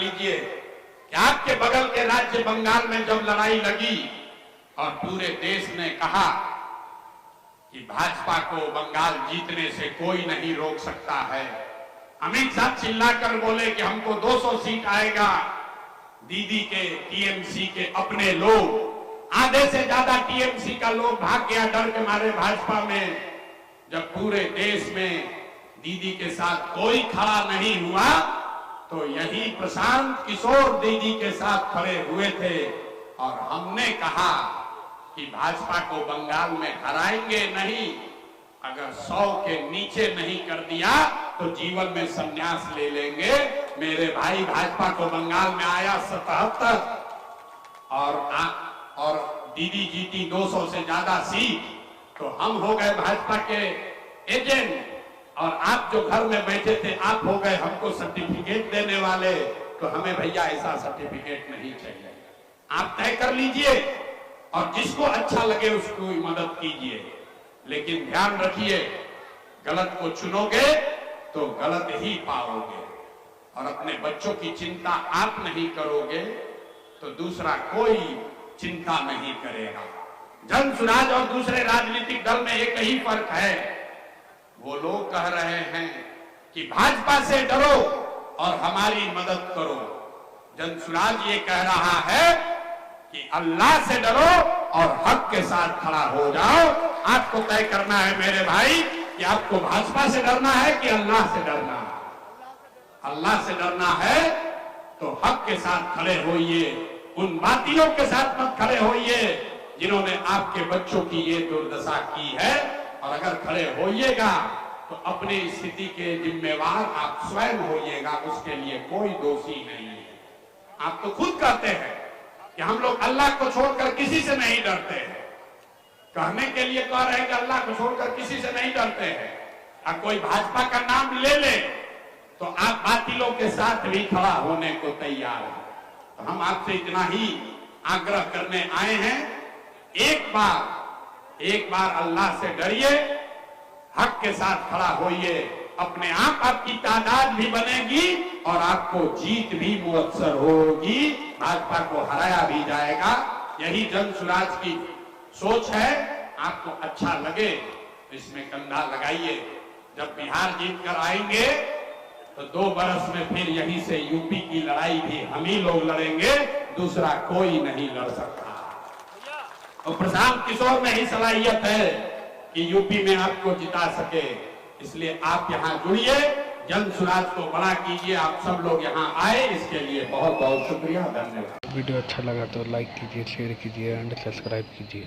लीजिए कि आपके बगल के राज्य बंगाल में जब लड़ाई लगी और पूरे देश ने कहा कि भाजपा को बंगाल जीतने से कोई नहीं रोक सकता है, अमित शाह चिल्लाकर बोले कि हमको 200 सीट आएगा। दीदी के टीएमसी के अपने लोग, आधे से ज्यादा टीएमसी का लोग भाग गया डर के मारे भाजपा में। जब पूरे देश में दीदी के साथ कोई खड़ा नहीं हुआ तो यही प्रशांत किशोर दीदी के साथ खड़े हुए थे और हमने कहा कि भाजपा को बंगाल में हराएंगे नहीं, अगर 100 के नीचे नहीं कर दिया तो जीवन में संन्यास ले लेंगे। मेरे भाई, भाजपा को बंगाल में आया 77 और दीदी जीती 200 से ज्यादा सीट, तो हम हो गए भाजपा के एजेंट और आप जो घर में बैठे थे आप हो गए हमको सर्टिफिकेट देने वाले। तो हमें भैया ऐसा सर्टिफिकेट नहीं चाहिए। आप तय कर लीजिए और जिसको अच्छा लगे उसको मदद कीजिए, लेकिन ध्यान रखिए गलत को चुनोगे तो गलत ही पाओगे। और अपने बच्चों की चिंता आप नहीं करोगे तो दूसरा कोई चिंता नहीं करेगा। जन सुराज और दूसरे राजनीतिक दल में एक ही फर्क है, वो लोग कह रहे हैं कि भाजपा से डरो और हमारी मदद करो। जन सुराज ये कह रहा है कि अल्लाह से डरो और हक के साथ खड़ा हो जाओ। आपको तय करना है मेरे भाई कि आपको भाजपा से डरना है कि अल्लाह से डरना है। अल्लाह से डरना है तो हक के साथ खड़े होइए, उन बातिलों के साथ मत खड़े होइए जिन्होंने आपके बच्चों की ये दुर्दशा की है। और अगर खड़े होइएगा तो अपनी स्थिति के जिम्मेवार आप स्वयं होइएगा, उसके लिए कोई दोषी नहीं है। आप तो खुद कहते हैं कि हम लोग अल्लाह को छोड़कर किसी से नहीं डरते हैं, कहने के लिए कह रहे हैं कि अल्लाह को छोड़कर किसी से नहीं डरते हैं। अब कोई भाजपा का नाम ले ले तो आप बातिलों के साथ भी खड़ा होने को तैयार हैं। तो हम आपसे इतना ही आग्रह करने आए हैं, एक बार अल्लाह से डरिए, हक के साथ खड़ा होइए, अपने आप आपकी तादाद भी बनेगी और आपको जीत भी मुयस्सर होगी, भाजपा को हराया भी जाएगा। यही जन सुराज की सोच है। आपको अच्छा लगे तो इसमें कंधा लगाइए। जब बिहार जीत कर आएंगे तो 2 बरस में फिर यहीं से यूपी की लड़ाई भी हम ही लोग लड़ेंगे, दूसरा कोई नहीं लड़ सकता। और प्रशांत किशोर में ही सलाहियत है कि यूपी में आपको जिता सके, इसलिए आप यहाँ जुड़िए, जन सुराज को बड़ा कीजिए। आप सब लोग यहाँ आए, इसके लिए बहुत बहुत शुक्रिया, धन्यवाद। वीडियो अच्छा लगा तो लाइक कीजिए, शेयर कीजिए एंड सब्सक्राइब कीजिए।